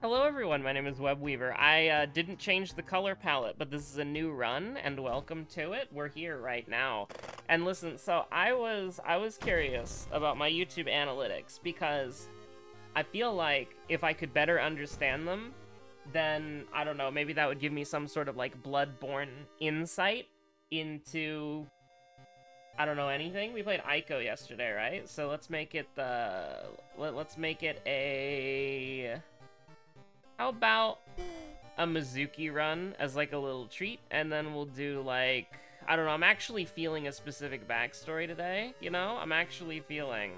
Hello everyone, my name is Webweaver. I didn't change the color palette, but this is a new run, and welcome to it. We're here right now. And listen, so I was curious about my YouTube analytics, because I feel like if I could better understand them, then, I don't know, maybe that would give me some sort of, like, bloodborne insight into, I don't know, anything. We played Ico yesterday, right? So let's make it let's make it a... How about a Mizuki run as, like, a little treat, and then we'll do, like, I don't know, I'm actually feeling a specific backstory today, you know? I'm actually feeling,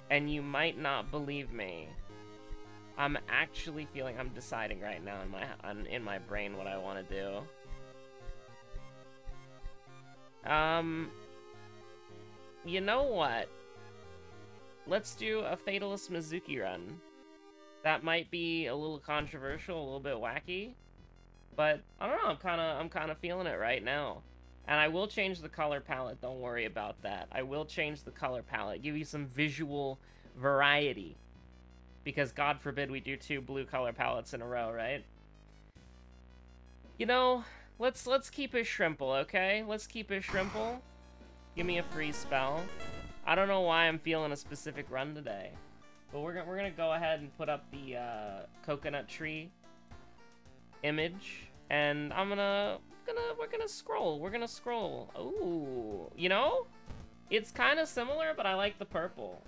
and you might not believe me, I'm actually feeling, I'm deciding right now in my brain what I want to do. You know what? Let's do a Fatalist Mizuki run. That might be a little controversial, a little bit wacky, but I don't know, I'm kind of feeling it right now. And I will change the color palette, don't worry about that. I will change the color palette, give you some visual variety. Because God forbid we do 2 blue color palettes in a row, right? You know, let's keep it shrimple, okay? Let's keep it shrimple. Give me a free spell. I don't know why I'm feeling a specific run today. But we're gonna go ahead and put up the coconut tree image, and we're gonna scroll. We're gonna scroll. Ooh, you know, it's kind of similar, but I like the purple.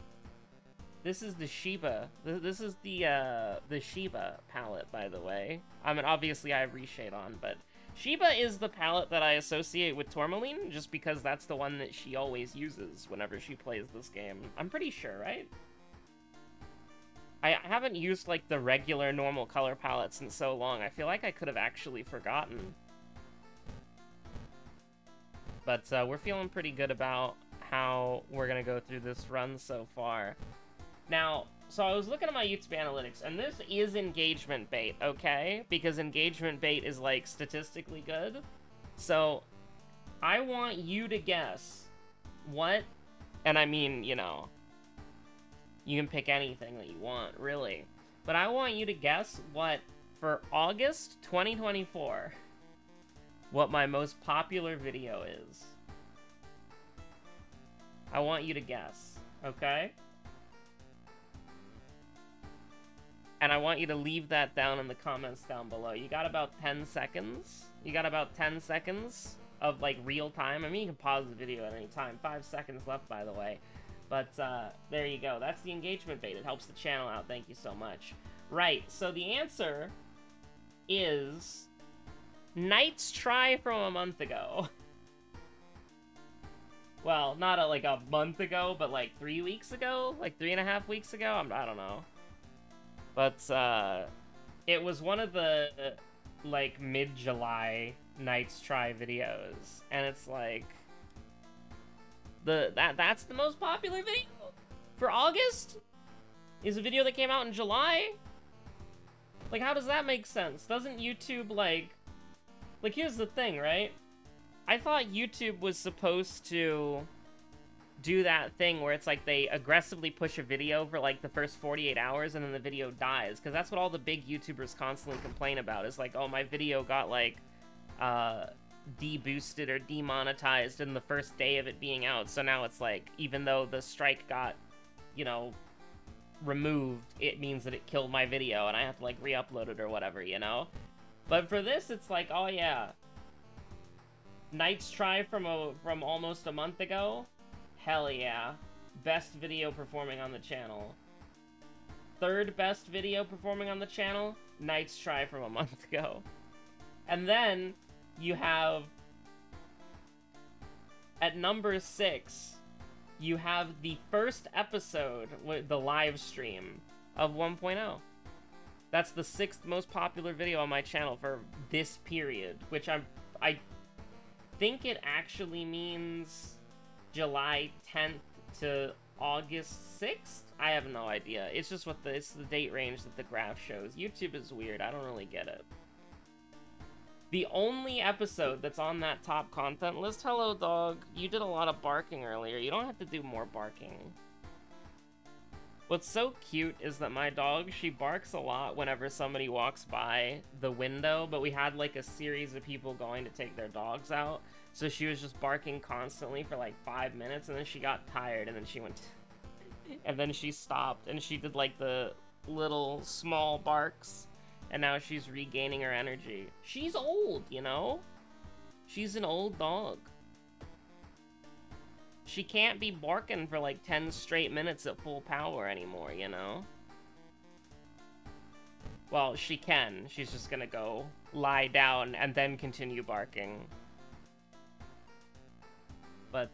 This is the Shiba. This is the Shiba palette, by the way. I mean, obviously I have Reshade on, but Shiba is the palette that I associate with Tourmaline, just because that's the one that she always uses whenever she plays this game. I'm pretty sure, right? I haven't used, like, the regular normal color palettes in so long. I feel like I could have actually forgotten. But we're feeling pretty good about how we're gonna go through this run so far. Now, so I was looking at my YouTube analytics, and this is engagement bait, okay? Because engagement bait is, like, statistically good. So, I want you to guess what, and I mean, you know, you can pick anything that you want, really. But I want you to guess what, for August 2024, what my most popular video is. I want you to guess, okay? And I want you to leave that down in the comments down below. You got about 10 seconds. You got about 10 seconds of, like, real time. I mean, you can pause the video at any time. 5 seconds left, by the way. But, there you go. That's the engagement bait. It helps the channel out. Thank you so much. Right, so the answer is Knight's Try from a month ago. Well, not like a month ago, but like 3 weeks ago? Like 3.5 weeks ago? I don't know. But, it was one of the, like, mid-July Knight's Try videos. And it's like... That's the most popular video for August? Is a video that came out in July? Like, how does that make sense? Doesn't YouTube, like, here's the thing, right? I thought YouTube was supposed to do that thing where it's like they aggressively push a video for, like, the first 48 hours and then the video dies. Because that's what all the big YouTubers constantly complain about. Is like, oh, my video got, like, deboosted or demonetized in the first day of it being out, so now it's like, even though the strike got, you know, removed, it means that it killed my video and I have to, like, re-upload it or whatever, you know? But for this, it's like, oh yeah, Knight's Try from almost a month ago? Hell yeah. Best video performing on the channel. Third best video performing on the channel? Knight's Try from a month ago. And then you have, at number 6, you have the first episode, with the live stream of 1.0. That's the 6th most popular video on my channel for this period, which I think it actually means July 10th to August 6th? I have no idea. It's just it's the date range that the graph shows. YouTube is weird. I don't really get it. The only episode that's on that top content list... Hello, dog. You did a lot of barking earlier. You don't have to do more barking. What's so cute is that my dog, she barks a lot whenever somebody walks by the window, but we had like a series of people going to take their dogs out, so she was just barking constantly for like 5 minutes, and then she got tired, and then she went, and then she stopped, and she did like the little small barks, and now she's regaining her energy. She's old, you know? She's an old dog. She can't be barking for like 10 straight minutes at full power anymore, you know? Well, she can. She's just gonna go lie down and then continue barking. But,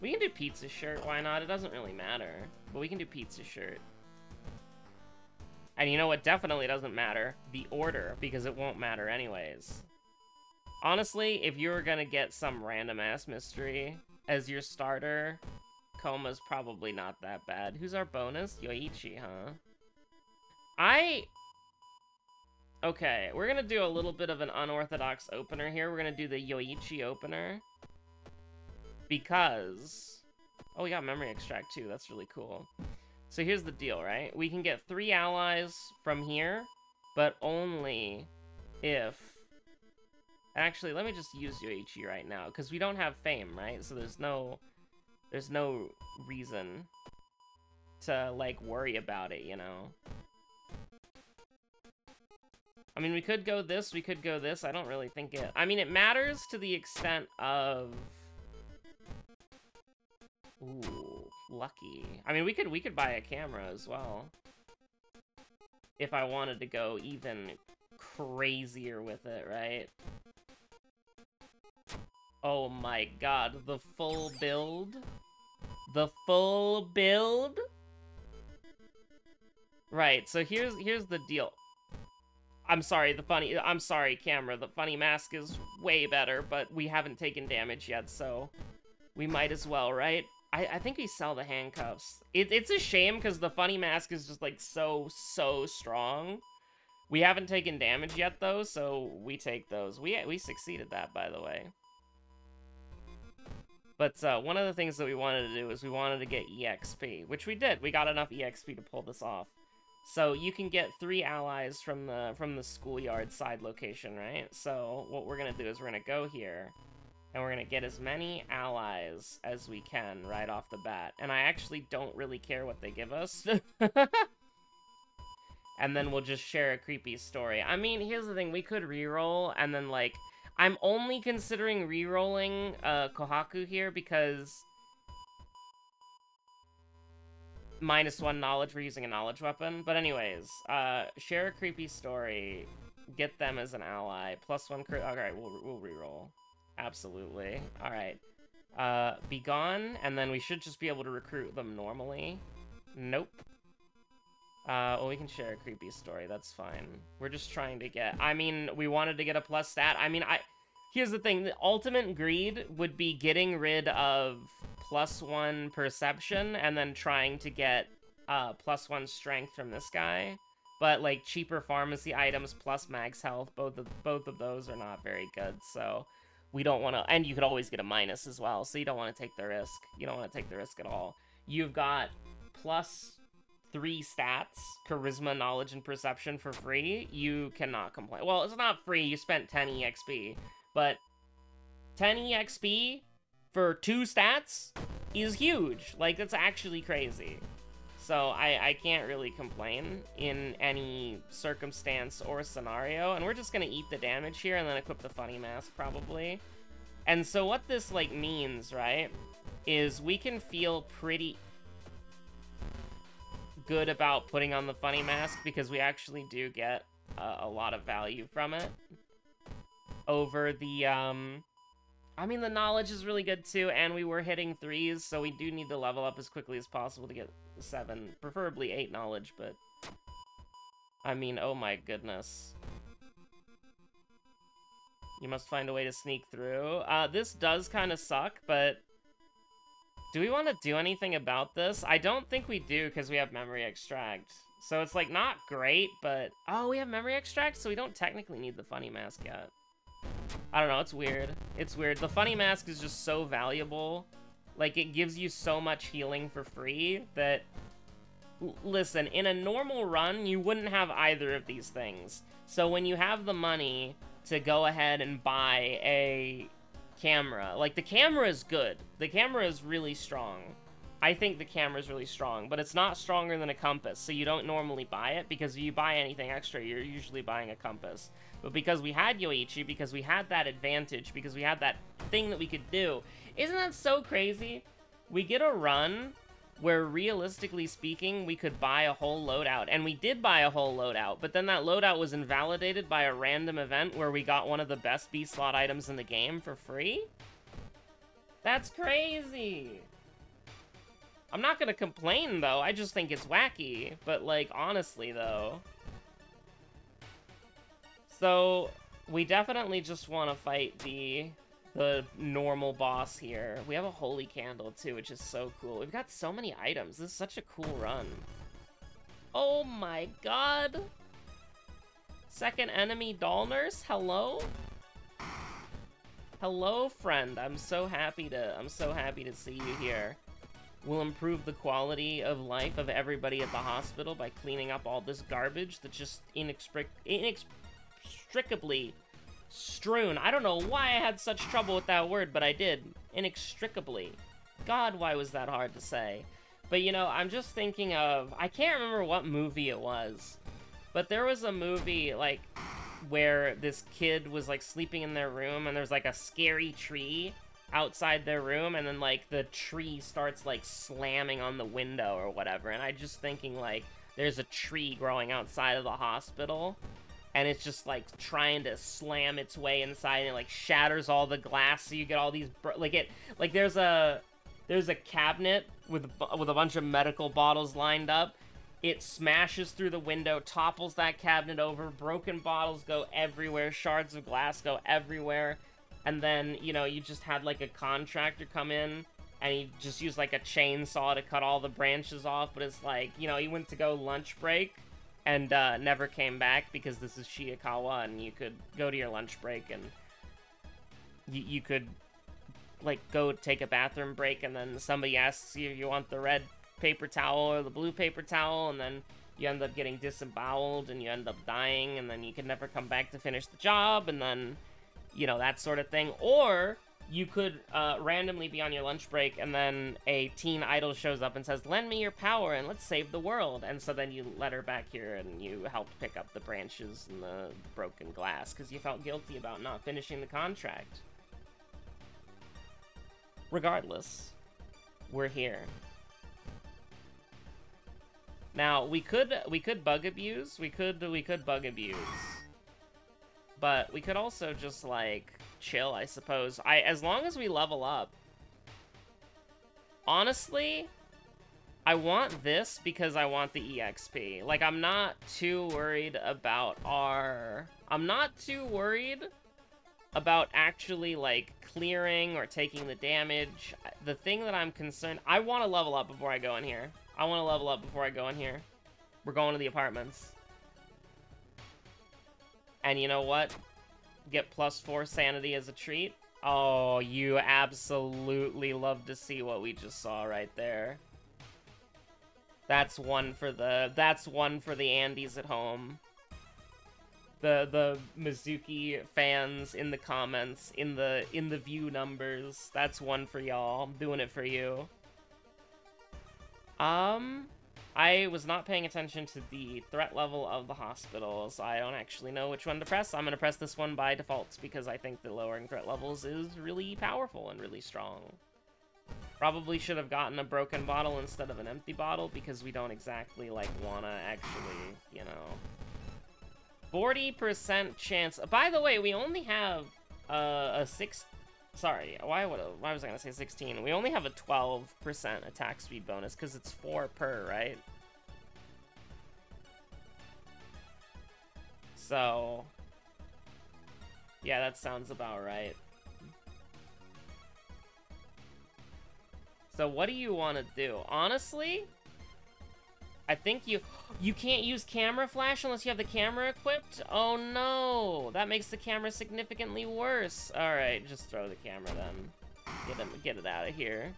we can do pizza shirt, why not? It doesn't really matter. But we can do pizza shirt. And you know what definitely doesn't matter? The order, because it won't matter anyways. Honestly, if you were gonna get some random-ass mystery as your starter, Koma's probably not that bad. Who's our bonus? Yoichi, huh? Okay, we're gonna do a little bit of an unorthodox opener here. We're gonna do the Yoichi opener. Because... Oh, we got memory extract too. That's really cool. So here's the deal, right? We can get 3 allies from here, but only if... Actually, let me just use Yoichi right now, because we don't have fame, right? So there's no reason to, like, worry about it, you know? I mean, we could go this, we could go this. I don't really think it... I mean, it matters to the extent of... Ooh, lucky. I mean, we could buy a camera as well. If I wanted to go even crazier with it, right? Oh my god, the full build? The full build? Right, so here's the deal. I'm sorry, camera. The funny mask is way better, but we haven't taken damage yet, so we might as well, right? I think we sell the handcuffs. It's a shame, because the funny mask is just, like, so strong. We haven't taken damage yet, though, so we take those. We succeeded that, by the way. But one of the things that we wanted to do is we wanted to get EXP, which we did. We got enough EXP to pull this off. So you can get 3 allies from the schoolyard side location, right? So what we're gonna do is we're gonna go here, and we're gonna get as many allies as we can right off the bat. And I actually don't really care what they give us. And then we'll just share a creepy story. I mean, here's the thing, we could reroll, and then, like, I'm only considering rerolling Kohaku here because -1 knowledge for using a knowledge weapon. But anyways, share a creepy story, get them as an ally, +1 crit. Alright, we'll reroll. Absolutely. Alright. Be gone, and then we should just be able to recruit them normally. Nope. Well, we can share a creepy story, that's fine. We're just trying to get... I mean, we wanted to get a plus stat. I mean, here's the thing, the ultimate greed would be getting rid of +1 perception and then trying to get +1 strength from this guy. But, like, cheaper pharmacy items plus max health, both of those are not very good, so we don't want to... And you could always get a minus as well, so you don't want to take the risk. You don't want to take the risk at all. You've got +3 stats, charisma, knowledge, and perception for free. You cannot complain. Well, it's not free, you spent 10 EXP, but 10 EXP for 2 stats is huge. Like, that's actually crazy. So I can't really complain in any circumstance or scenario, and we're just gonna eat the damage here and then equip the funny mask, probably. And so what this, like, means, right, is we can feel pretty good about putting on the funny mask because we actually do get a lot of value from it over the I mean, the knowledge is really good too, and we were hitting 3s, so we do need to level up as quickly as possible to get 7, preferably 8 knowledge, but I mean, oh my goodness. You must find a way to sneak through. This does kind of suck, but do we want to do anything about this? I don't think we do, because we have memory extract. So it's, like, not great, but... Oh, we have memory extract, so we don't technically need the funny mask yet. I don't know, it's weird. It's weird. The funny mask is just so valuable. Like, it gives you so much healing for free that... Listen, in a normal run, you wouldn't have either of these things. So when you have the money to go ahead and buy a camera, like, the camera is good. The camera is really strong. I think the camera is really strong, but it's not stronger than a compass, so you don't normally buy it, because if you buy anything extra, you're usually buying a compass. But because we had Yoichi, because we had that advantage, because we had that thing that we could do, isn't that so crazy? We get a run where, realistically speaking, we could buy a whole loadout, and we did buy a whole loadout, but then that loadout was invalidated by a random event where we got one of the best B-slot items in the game for free? That's crazy! I'm not gonna complain, though. I just think it's wacky. But, like, honestly, though. So, we definitely just want to fight the normal boss here. We have a holy candle, too, which is so cool. We've got so many items. This is such a cool run. Oh my god! Second enemy doll nurse? Hello? Hello, friend. I'm so happy to see you here. Will improve the quality of life of everybody at the hospital by cleaning up all this garbage that's just inextricably strewn. I don't know why I had such trouble with that word, but I did. Inextricably. God, why was that hard to say? But, you know, I'm just thinking of... I can't remember what movie it was, but there was a movie, like, where this kid was, like, sleeping in their room, and there's, like, a scary tree outside their room, and then, like, the tree starts, like, slamming on the window or whatever, and I'm just thinking, like, there's a tree growing outside of the hospital, and it's just, like, trying to slam its way inside, and it, like, shatters all the glass, so you get all these, there's a cabinet with a bunch of medical bottles lined up. It smashes through the window, topples that cabinet over, broken bottles go everywhere, shards of glass go everywhere. And then, you know, you just had, like, a contractor come in, and he just used, like, a chainsaw to cut all the branches off, but it's like, you know, he went to go lunch break, and never came back, because this is Shiikawa, and you could go to your lunch break, and you could, like, go take a bathroom break, and then somebody asks you if you want the red paper towel or the blue paper towel, and then you end up getting disemboweled, and you end up dying, and then you can never come back to finish the job, and then... you know, that sort of thing. Or you could randomly be on your lunch break, and then a teen idol shows up and says, lend me your power and let's save the world. And so then you let her back here and you helped pick up the branches and the broken glass because you felt guilty about not finishing the contract. Regardless, we're here. Now, we could bug abuse. We could bug abuse. But we could also just, like, chill, I suppose. As long as we level up. Honestly, I want this because I want the EXP. Like, I'm not too worried about I'm not too worried about actually, like, clearing or taking the damage. The thing that I'm concerned... I want to level up before I go in here. We're going to the apartments. And you know what? Get +4 sanity as a treat. Oh, you absolutely love to see what we just saw right there. That's one for the Andes at home. The Mizuki fans in the comments, in the view numbers. That's one for y'all. I'm doing it for you. I was not paying attention to the threat level of the hospital, so I don't actually know which one to press. I'm going to press this one by default, because I think that lowering threat levels is really powerful and really strong. Probably should have gotten a broken bottle instead of an empty bottle, because we don't exactly, like, want to actually, you know... 40% chance... By the way, we only have a 6... Sorry, why was I gonna say 16? We only have a 12% attack speed bonus, because it's 4 per, right? So... yeah, that sounds about right. So what do you want to do? Honestly, I think you can't use camera flash unless you have the camera equipped? Oh no, that makes the camera significantly worse. Alright, just throw the camera then. Get it out of here.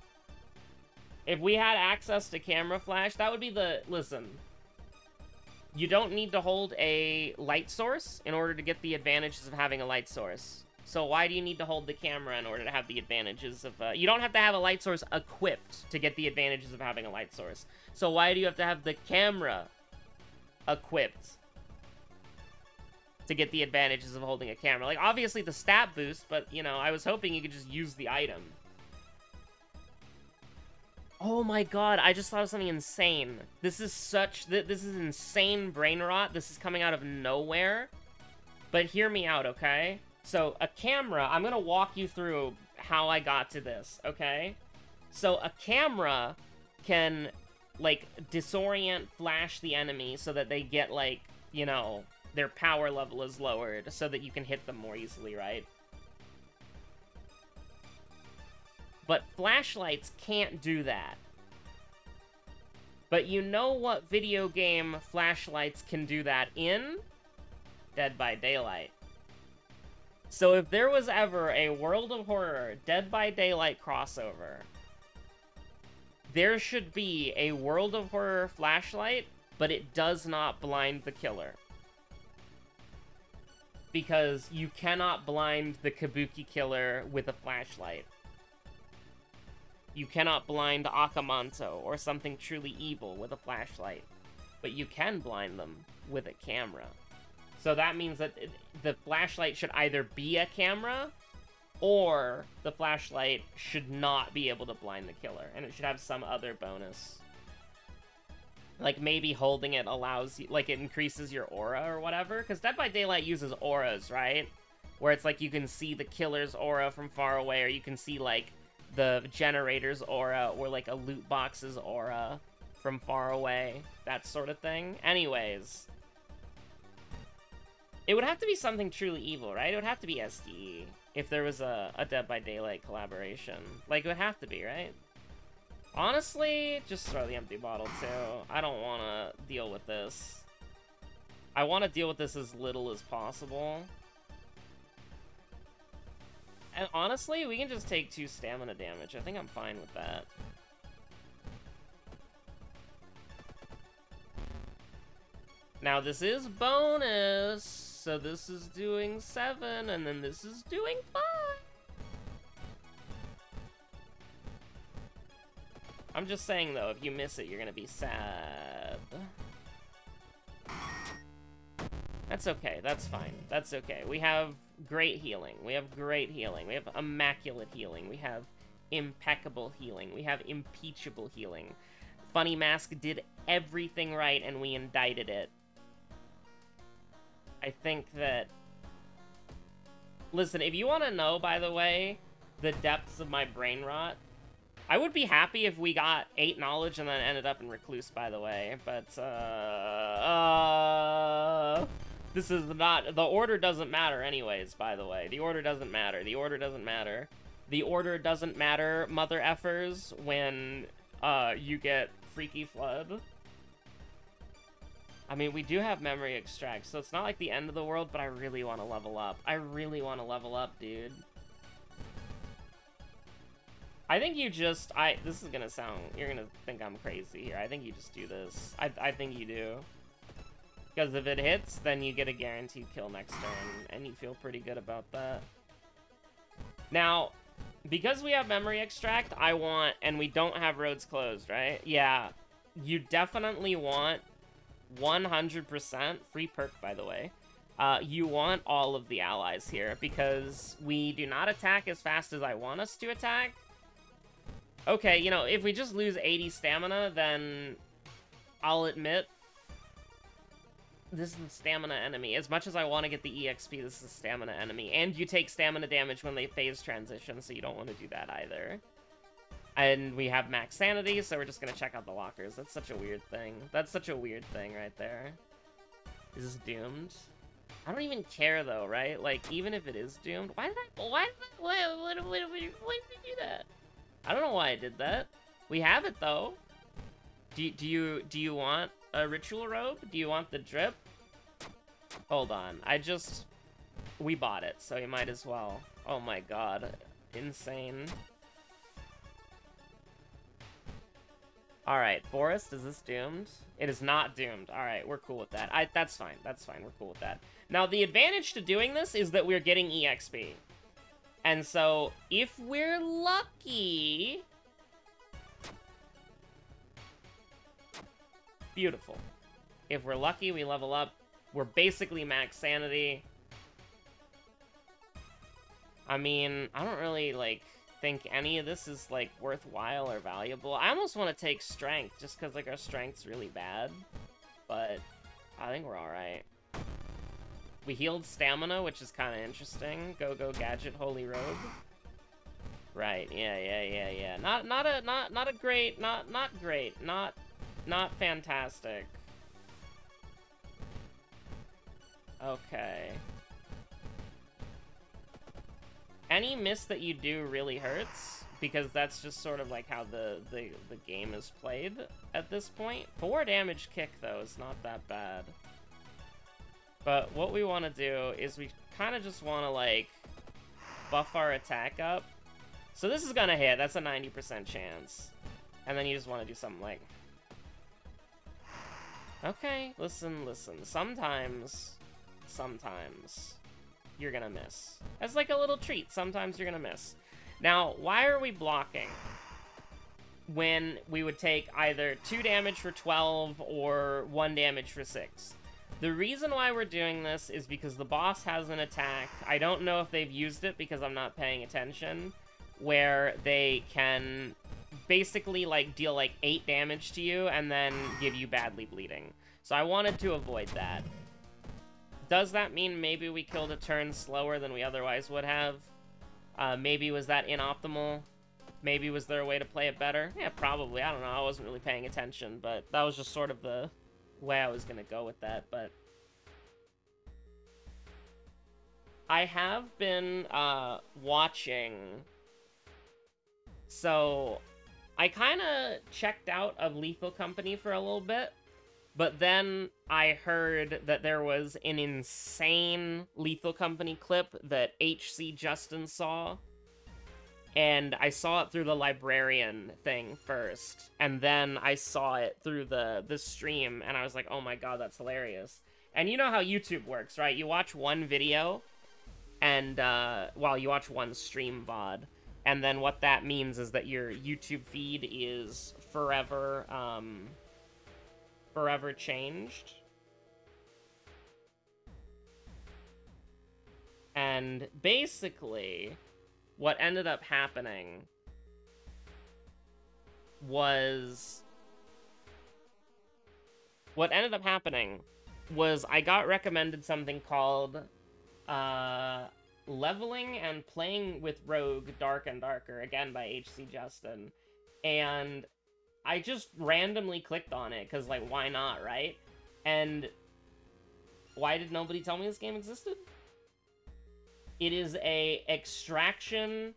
If we had access to camera flash, that would be the... Listen. You don't need to hold a light source in order to get the advantages of having a light source. So why do you need to hold the camera in order to have the advantages of... you don't have to have a light source equipped to get the advantages of having a light source. So why do you have to have the camera equipped to get the advantages of holding a camera? Like, obviously the stat boost, but, you know, I was hoping you could just use the item. Oh my god, I just thought of something insane. This is this is insane brain rot. This is coming out of nowhere. But hear me out, okay? So, a camera, I'm gonna walk you through how I got to this, okay? So, a camera can, like, disorient, flash the enemy so that they get, like, you know, their power level is lowered so that you can hit them more easily, right? But flashlights can't do that. But you know what video game flashlights can do that in? Dead by Daylight. So if there was ever a World of Horror Dead by Daylight crossover, there should be a World of Horror flashlight, but it does not blind the killer. Because you cannot blind the Kabuki killer with a flashlight. You cannot blind Akamanto or something truly evil with a flashlight. But you can blind them with a camera. So that means that the flashlight should either be a camera, or the flashlight should not be able to blind the killer, and it should have some other bonus. Like, maybe holding it allows you, like, it increases your aura or whatever, because Dead by Daylight uses auras, right? Where it's like you can see the killer's aura from far away, or you can see, like, the generator's aura, or, like, a loot box's aura from far away, that sort of thing. Anyways, it would have to be something truly evil, right? It would have to be SDE if there was a Dead by Daylight collaboration. Like, it would have to be, right? Honestly, just throw the empty bottle, too. I don't want to deal with this. I want to deal with this as little as possible. And honestly, we can just take 2 stamina damage. I think I'm fine with that. Now, this is bonus, so this is doing 7, and then this is doing 5. I'm just saying, though, if you miss it, you're gonna be sad. That's okay, that's fine, that's okay. We have great healing, we have great healing, we have immaculate healing, we have impeccable healing, we have impeachable healing. Funny Mask did everything right, and we indicted it. I think that... Listen, if you want to know, by the way, the depths of my brain rot, I would be happy if we got 8 knowledge and then ended up in Recluse, by the way, but, this is not... The order doesn't matter anyways, by the way. The order doesn't matter. The order doesn't matter. The order doesn't matter, mother effers, when, you get Freaky Flood. I mean, we do have memory extract, so it's not like the end of the world, but I really want to level up. I really want to level up, dude. I think you just... This is gonna sound... You're gonna think I'm crazy here. I think you just do this. I think you do. Because if it hits, then you get a guaranteed kill next turn, and you feel pretty good about that. Now, because we have memory extract, I want... And we don't have roads closed, right? Yeah. You definitely want... 100% free perk, by the way. You want all of the allies here, because we do not attack as fast as I want us to attack. Okay, you know, if we just lose 80 stamina, then I'll admit this is a stamina enemy. As much as I want to get the EXP, this is a stamina enemy. And you take stamina damage when they phase transition, so you don't want to do that either. And we have max sanity, so we're just gonna check out the lockers. That's such a weird thing. That's such a weird thing right there. Is this doomed? I don't even care though, right? Like, even if it is doomed, why did we do that? I don't know why I did that. We have it though. Do you want a ritual robe? Do you want the drip? Hold on. We bought it, so you might as well. Oh my god. Insane. Alright, Forest, is this doomed? It is not doomed. Alright, we're cool with that. That's fine. That's fine. We're cool with that. Now, the advantage to doing this is that we're getting EXP. And so, if we're lucky... Beautiful. If we're lucky, we level up. We're basically max sanity. I mean, I don't really, like, think any of this is, like, worthwhile or valuable. I almost want to take strength, just because, like, our strength's really bad. But I think we're alright. We healed stamina, which is kind of interesting. Go gadget, holy rogue. Right, yeah. Not great, not fantastic. Okay. Any miss that you do really hurts, because that's just sort of like how the game is played at this point. 4 damage kick, though, is not that bad. But what we want to do is we kind of just want to, like, buff our attack up. So this is going to hit. That's a 90% chance. And then you just want to do something like... Okay, listen. Sometimes you're gonna miss. As like a little treat, sometimes you're gonna miss. Now, why are we blocking when we would take either 2 damage for 12 or 1 damage for 6? The reason why we're doing this is because the boss has an attack. I don't know if they've used it because I'm not paying attention, where they can basically like deal like 8 damage to you and then give you badly bleeding. So I wanted to avoid that. Does that mean maybe we killed a turn slower than we otherwise would have? Maybe was that inoptimal? Maybe was there a way to play it better? Yeah, probably. I don't know. I wasn't really paying attention, but that was just sort of the way I was going to go with that. But I have been watching. So I kind of checked out of Lethal Company for a little bit. But then I heard that there was an insane Lethal Company clip that HC Justin saw. And I saw it through the librarian thing first. And then I saw it through the stream. And I was like, oh my god, that's hilarious. And you know how YouTube works, right? You watch one video. And, well, you watch one stream VOD. And then what that means is that your YouTube feed is forever changed. And basically, what ended up happening was I got recommended something called Leveling and Playing with Rogue Dark and Darker, again by HC Justin. And I just randomly clicked on it, because, like, why not, right? And why did nobody tell me this game existed? It is a extraction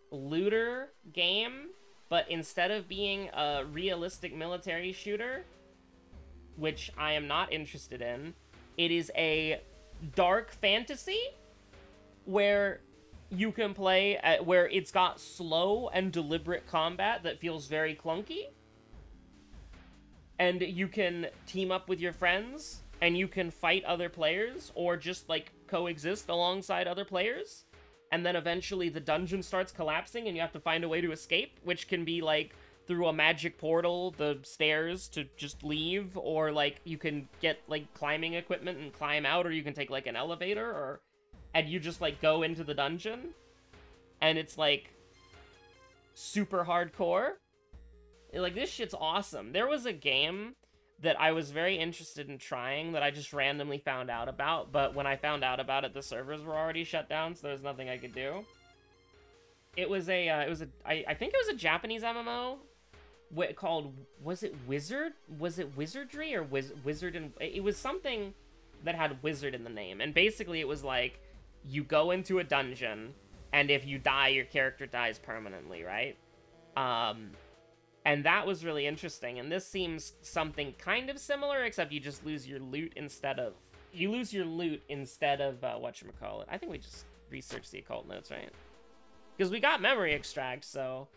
looter game, but instead of being a realistic military shooter, which I am not interested in, it is a dark fantasy where you can play where it's got slow and deliberate combat that feels very clunky. And you can team up with your friends, and you can fight other players, or just, like, coexist alongside other players. And then eventually the dungeon starts collapsing, and you have to find a way to escape, which can be, like, through a magic portal, the stairs to just leave, or, like, you can get, like, climbing equipment and climb out, or you can take, like, an elevator, and you just, like, go into the dungeon. And it's, like, super hardcore. Like, this shit's awesome. There was a game that I was very interested in trying that I just randomly found out about, but when I found out about it, the servers were already shut down, so there was nothing I could do. I think it was a Japanese MMO called, was it Wizard? Was it Wizardry or Wizard? It was something that had Wizard in the name, and basically it was like, you go into a dungeon, and if you die, your character dies permanently, right? And that was really interesting. And this seems something kind of similar, except you just lose your loot instead of... You lose your loot instead of, whatchamacallit. I think we just researched the occult notes, right? Because we got memory extract, so...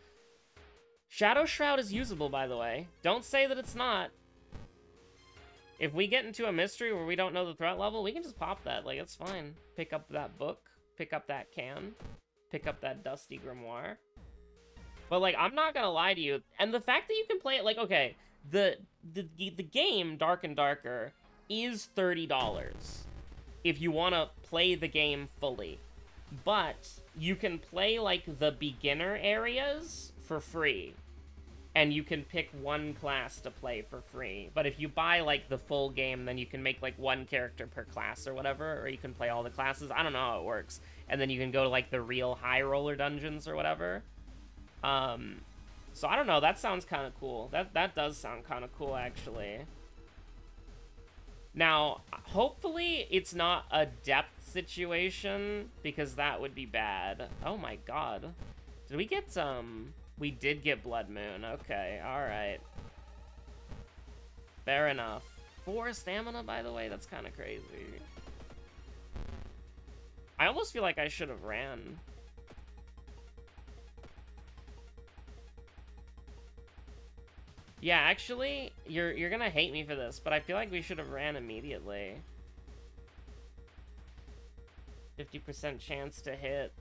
Shadow Shroud is usable, by the way. Don't say that it's not. If we get into a mystery where we don't know the threat level, we can just pop that. Like, it's fine. Pick up that book. Pick up that can. Pick up that Dusty Grimoire. But, like, I'm not gonna lie to you. And the fact that you can play it, like, okay, the game, Dark and Darker, is $30 if you want to play the game fully. But you can play, like, the beginner areas for free. And you can pick one class to play for free. But if you buy, like, the full game, then you can make, like, one character per class or whatever. Or you can play all the classes. I don't know how it works. And then you can go to, like, the real high roller dungeons or whatever. So I don't know. That sounds kind of cool. That does sound kind of cool, actually. Now, hopefully it's not a depth situation, because that would be bad. Oh my god. Did we get some... We did get Blood Moon. Okay, alright. Fair enough. 4 stamina, by the way? That's kind of crazy. I almost feel like I should have ran. Yeah, actually, you're gonna hate me for this, but I feel like we should have ran immediately. 50% chance to hit.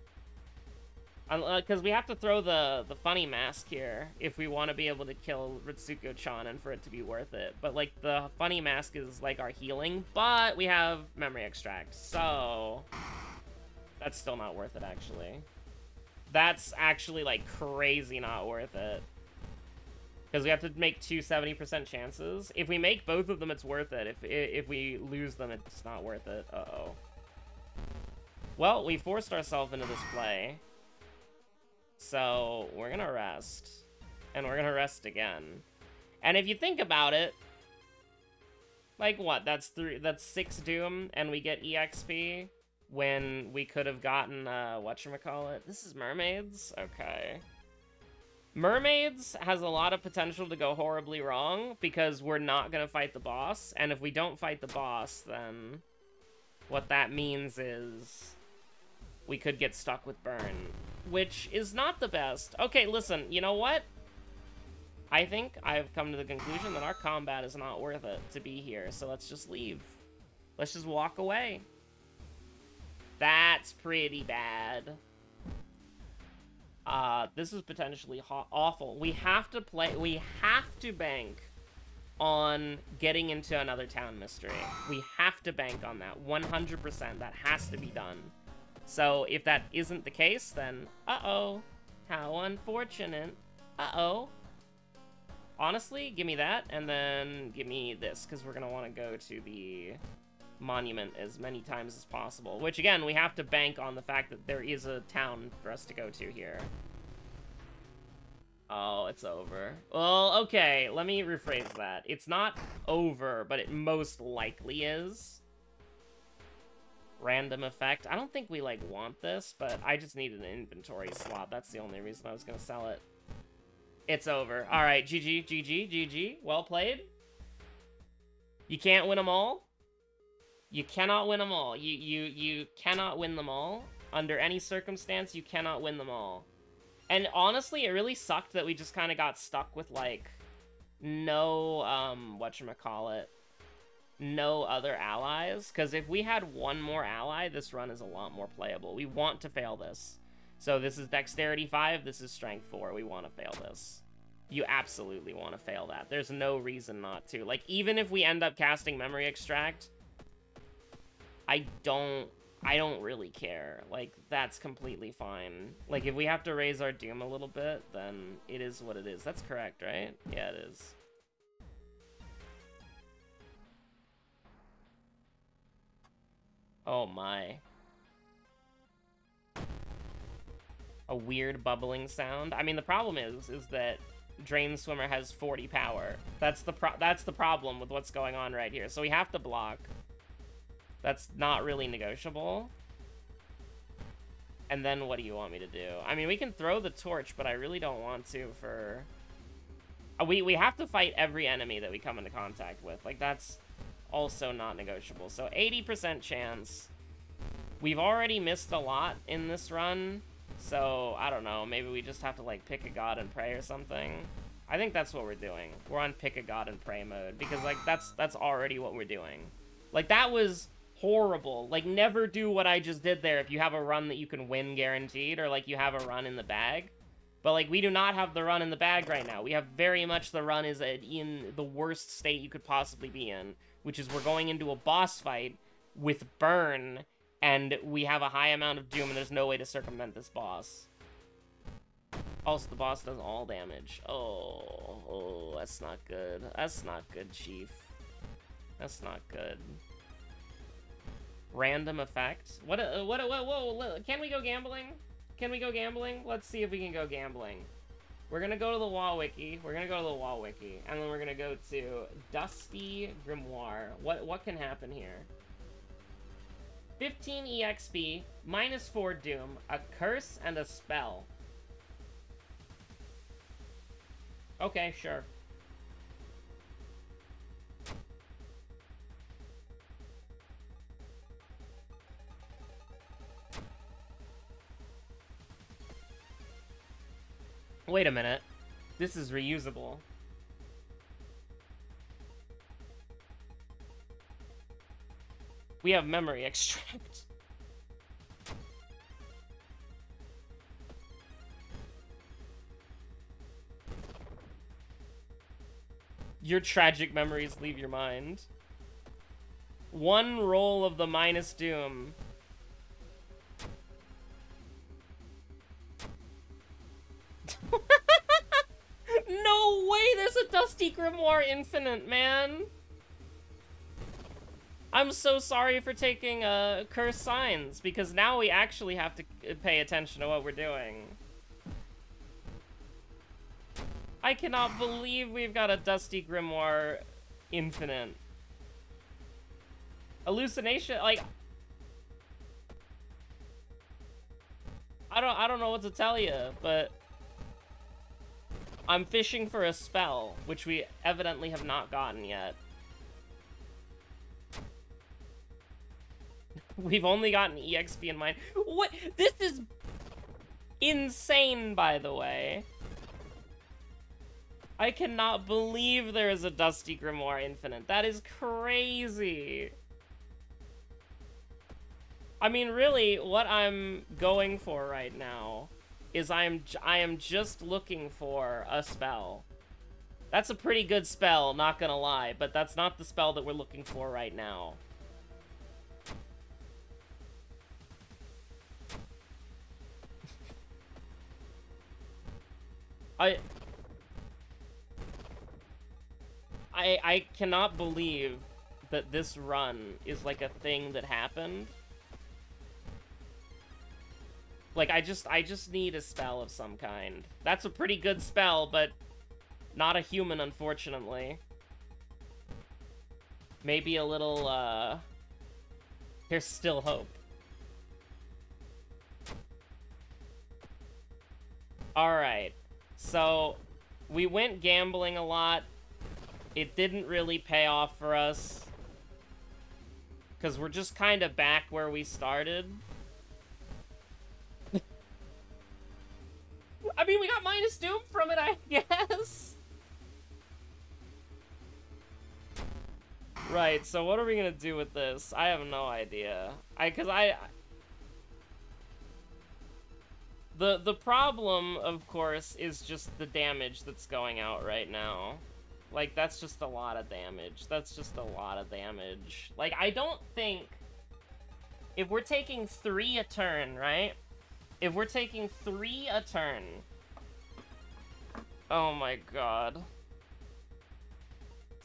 Because we have to throw the funny mask here if we want to be able to kill Ritsuko-chan and for it to be worth it. But, like, the funny mask is, like, our healing, but we have memory extract, so... That's still not worth it, actually. That's actually, like, crazy not worth it. Because we have to make 2 70% chances. If we make both of them, it's worth it. If we lose them, it's not worth it. Uh-oh. Well, we forced ourselves into this play. So, we're gonna rest. And we're gonna rest again. And if you think about it... Like, what? That's 6 Doom, and we get EXP when we could have gotten, whatchamacallit? This is Mermaids? Okay. Mermaids has a lot of potential to go horribly wrong, because we're not gonna fight the boss, and if we don't fight the boss, then what that means is we could get stuck with Burn, which is not the best. Okay, listen, you know what? I think I've come to the conclusion that our combat is not worth it to be here, so let's just leave. Let's just walk away. That's pretty bad. This is potentially awful. We have to bank on getting into another town mystery. We have to bank on that, 100%. That has to be done. So, if that isn't the case, then, uh-oh. How unfortunate. Uh-oh. Honestly, give me that, and then give me this, because we're gonna want to go to the monument as many times as possible. Which, again, we have to bank on the fact that there is a town for us to go to here. Oh, it's over. Well, okay, let me rephrase that. It's not over, but it most likely is. Random effect. I don't think we, like, want this, but I just needed an inventory slot. That's the only reason I was gonna sell it. It's over. Alright, GG, GG, GG. Well played. You can't win them all. You cannot win them all. You cannot win them all. Under any circumstance, you cannot win them all. And honestly, it really sucked that we just kind of got stuck with, like, no, whatchamacallit, no other allies. Because if we had one more ally, this run is a lot more playable. We want to fail this. So this is Dexterity 5, this is Strength 4. We want to fail this. You absolutely want to fail that. There's no reason not to. Like, even if we end up casting Memory Extract, I don't really care. Like, that's completely fine. Like, if we have to raise our Doom a little bit, then it is what it is. That's correct, right? Yeah, it is. Oh my. A weird bubbling sound. I mean, the problem is that Drain Swimmer has 40 power. That's the problem with what's going on right here. So we have to block. That's not really negotiable. And then what do you want me to do? I mean, we can throw the torch, but I really don't want to for We have to fight every enemy that we come into contact with. Like, that's also not negotiable. So 80% chance. We've already missed a lot in this run. So, I don't know. Maybe we just have to, like, pick a god and pray or something. I think that's what we're doing. We're on pick a god and pray mode. Because, like, that's already what we're doing. Like, that was horrible. Like, never do what I just did there if you have a run that you can win guaranteed. Or, like, you have a run in the bag. But, like, we do not have the run in the bag right now. We have very much the run is in the worst state you could possibly be in. Which is we're going into a boss fight with burn, and we have a high amount of doom, and there's no way to circumvent this boss. Also, the boss does all damage. Oh, that's not good. That's not good, Chief. That's not good. Random effect? Whoa, can we go gambling? Can we go gambling? Let's see if we can go gambling. We're gonna go to the wall wiki. We're gonna go to the wall wiki. And then we're gonna go to Dusty Grimoire. What can happen here? 15 EXP, -4 Doom, a curse, and a spell. Okay, sure. Wait a minute. This is reusable. We have memory extract. Your tragic memories leave your mind. One roll of the -Doom. No way, there's a Dusty Grimoire Infinite, man. I'm so sorry for taking curse signs, because now we actually have to pay attention to what we're doing. I cannot believe we've got a Dusty Grimoire Infinite. Hallucination, like... I don't know what to tell you, but... I'm fishing for a spell, which we evidently have not gotten yet. We've only gotten EXP in mind. What? This is insane, by the way. I cannot believe there is a Dusty Grimoire Infinite. That is crazy. I mean, really, what I'm going for right now is I am just looking for a spell. That's a pretty good spell, not gonna lie, but that's not the spell that we're looking for right now. I cannot believe that this run is like a thing that happened. Like, I just need a spell of some kind. That's a pretty good spell, but not a human, unfortunately. Maybe a little, there's still hope. Alright. So, we went gambling a lot. It didn't really pay off for us. Because we're just kind of back where we started. I mean, we got -Doom from it, I guess. Right, so what are we gonna do with this? I have no idea. The problem, of course, is just the damage that's going out right now. Like, that's just a lot of damage. That's just a lot of damage. Like, I don't think... If we're taking 3 a turn, right? If we're taking 3 a turn... Oh my god.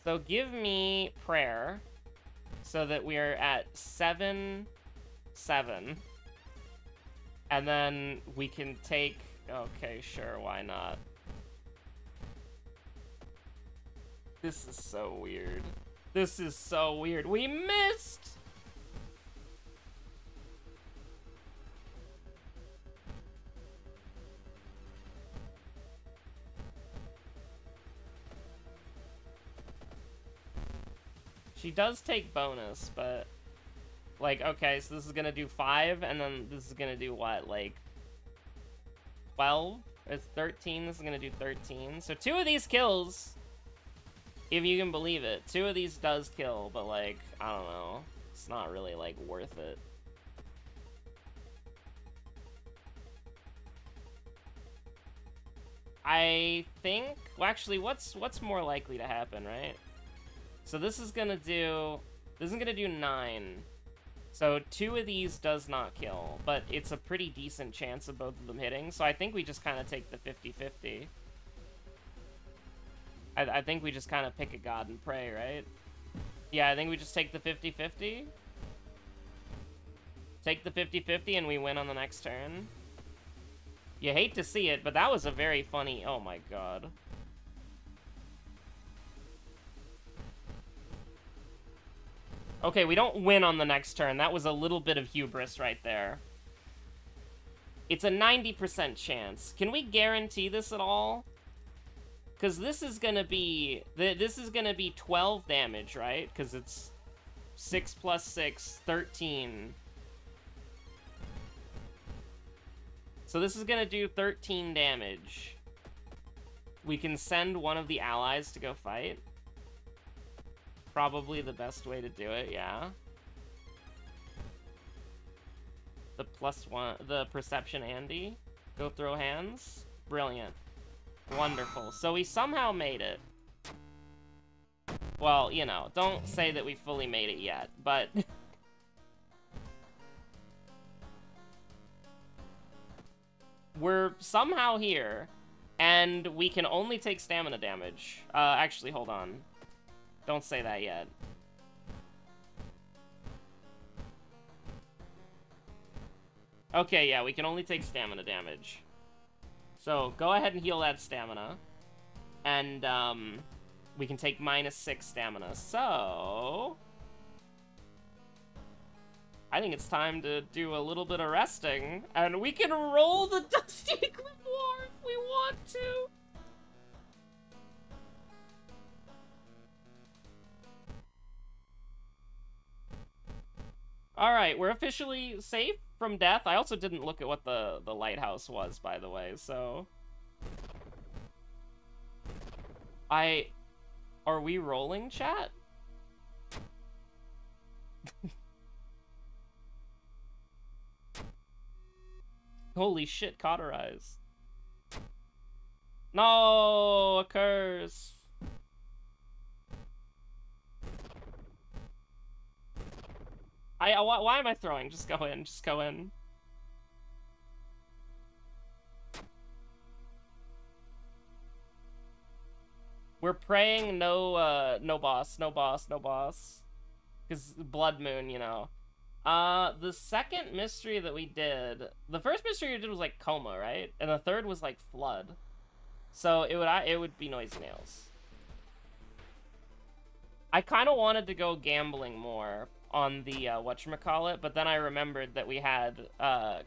So give me prayer, so that we're at 7, 7. And then we can take... Okay, sure, why not? This is so weird. This is so weird. We missed! She does take bonus, but... Like, okay, so this is gonna do 5, and then this is gonna do what? Like... 12? It's 13, this is gonna do 13. So 2 of these kills, if you can believe it. 2 of these does kill, but like, I don't know. It's not really, like, worth it. I think... Well, actually, what's more likely to happen, right? So this is gonna do... This is gonna do 9. So 2 of these does not kill, but it's a pretty decent chance of both of them hitting, so I think we just kind of take the 50-50. I think we just kind of pick a god and pray, right? Yeah, I think we just take the 50-50. Take the 50-50 and we win on the next turn. You hate to see it, but that was a very funny... Oh my god. Okay, we don't win on the next turn. That was a little bit of hubris right there. It's a 90% chance. Can we guarantee this at all? Because this is gonna be... This is gonna be 12 damage, right? Because it's 6 plus 6, 13. So this is gonna do 13 damage. We can send one of the allies to go fight. Probably the best way to do it, yeah. The +1, the Perception Andy. Go throw hands. Brilliant. Wonderful. So we somehow made it. Well, you know, don't say that we fully made it yet, but... We're somehow here, and we can only take stamina damage. Actually, hold on. Don't say that yet. Okay, yeah, we can only take stamina damage. So, go ahead and heal that stamina. And, we can take -6 stamina. So... I think it's time to do a little bit of resting. And we can roll the Dusty Grimoire if we want to. Alright, we're officially safe from death. I also didn't look at what the lighthouse was, by the way, so... Are we rolling, chat? Holy shit, cauterize. No, a curse. Why am I throwing? Just go in, just go in. We're praying no boss, no boss, no boss. Because Blood Moon, you know. The second mystery that we did... The first mystery we did was, like, Coma, right? And the third was, like, Flood. So, it would be Noisy Nails. I kind of wanted to go gambling more on the, whatchamacallit, but then I remembered that we had,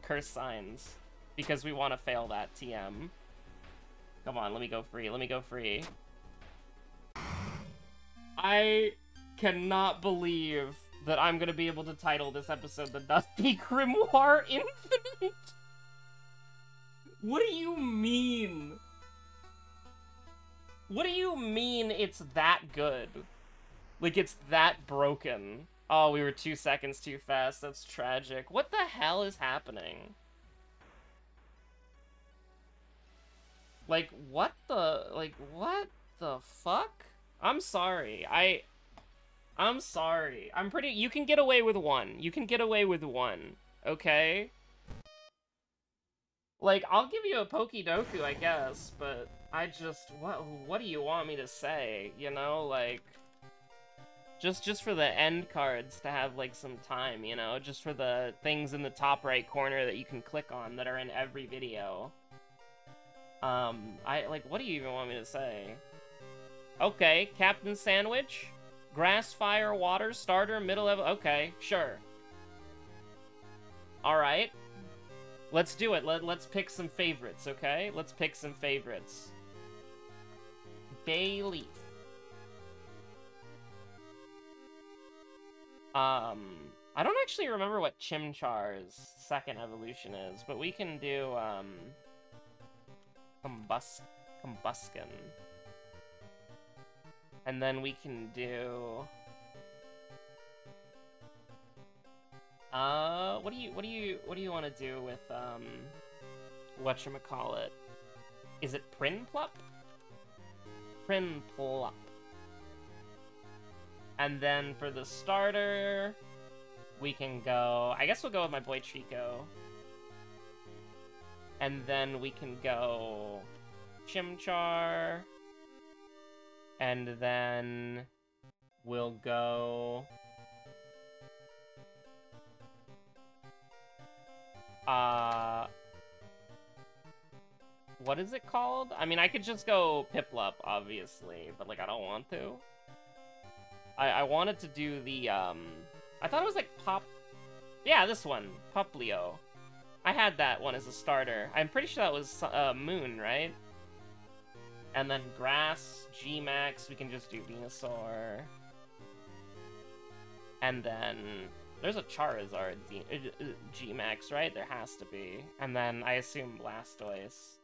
Curse Signs. Because we want to fail that TM. Come on, let me go free, let me go free. I cannot believe that I'm gonna be able to title this episode the Dusty Grimoire Infinite. What do you mean? What do you mean it's that good? Like, it's that broken. Oh, we were 2 seconds too fast. That's tragic. What the hell is happening? Like, what the fuck? I'm sorry. I'm sorry. You can get away with 1. You can get away with 1. Okay? Like, I'll give you a Pokidoku, I guess, but I just... What do you want me to say? You know, like... Just for the end cards to have, like, some time, you know? Just for the things in the top right corner that you can click on that are in every video. What do you even want me to say? Okay, Captain Sandwich? Grass, fire, water, starter, middle level... Okay, sure. Alright. Let's do it. Let's pick some favorites, okay? Let's pick some favorites. Bay Leaf. I don't actually remember what Chimchar's second evolution is, but we can do, Combuskin. And then we can do... what do you want to do with, whatchamacallit? Is it Prinplup? Prinplup. And then for the starter, we can go... I guess we'll go with my boy Trico. And then we can go Chimchar. And then we'll go... what is it called? I mean, I could just go Piplup, obviously, but, like, I don't want to. I wanted to do the, I thought it was, like, Yeah, this one. Poplio. I had that one as a starter. I'm pretty sure that was, Moon, right? And then Grass, G-Max, we can just do Venusaur. And then... There's a Charizard G-Max, right? There has to be. And then, I assume Blastoise.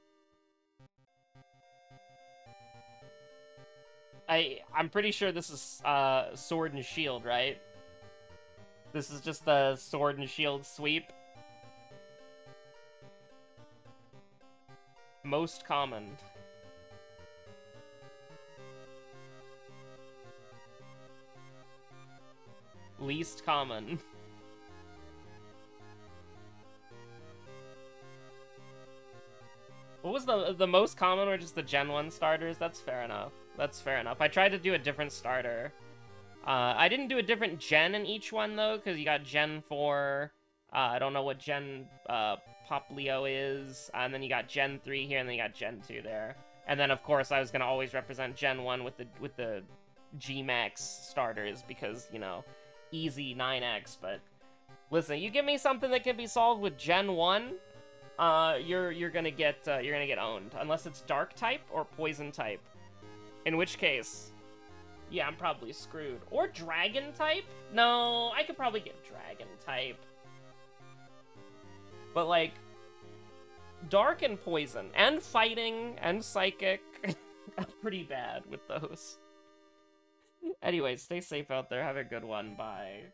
I'm pretty sure this is, Sword and Shield, right? This is just the Sword and Shield sweep. Most common. Least common. What was the most common or just the Gen 1 starters? That's fair enough. That's fair enough. I tried to do a different starter. I didn't do a different gen in each one, though, because you got Gen 4. I don't know what Gen Poplio is. And then you got Gen 3 here, and then you got Gen 2 there. And then, of course, I was going to always represent Gen 1 with the G-Max starters, because, you know, easy 9X. But, listen, you give me something that can be solved with Gen 1... you're gonna get owned, unless it's Dark type or Poison type. In which case, yeah, I'm probably screwed. Or Dragon type? No, I could probably get Dragon type. But like, Dark and Poison, and Fighting, and Psychic, I'm pretty bad with those. Anyways, stay safe out there. Have a good one. Bye.